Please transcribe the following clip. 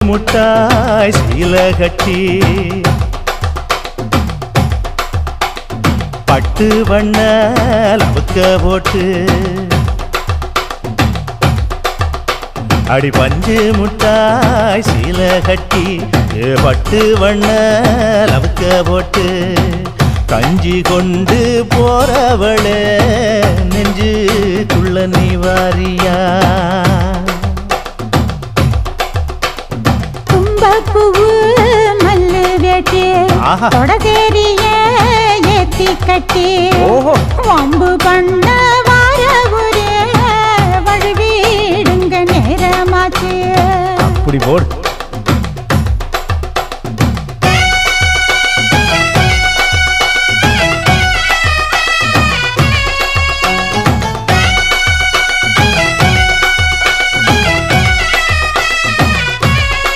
முட்டாய் சீல கட்டி பட்டு வண்ண லவுக்க போட்டு அடி பஞ்சு முட்டாய் சீல கட்டி பட்டு வண்ண லவுக்க போட்டு கஞ்சி கொண்டு போறவளே நெஞ்சுக்குள்ள நீ வாரியா தும்பப்பூவு மல்லு வேட்டி தொடதேரிய ஏத்தி கட்டி வம்பு பண்ண வார ஒரே வழுவிடுங்க நேரமாச்சு அப்படி போடு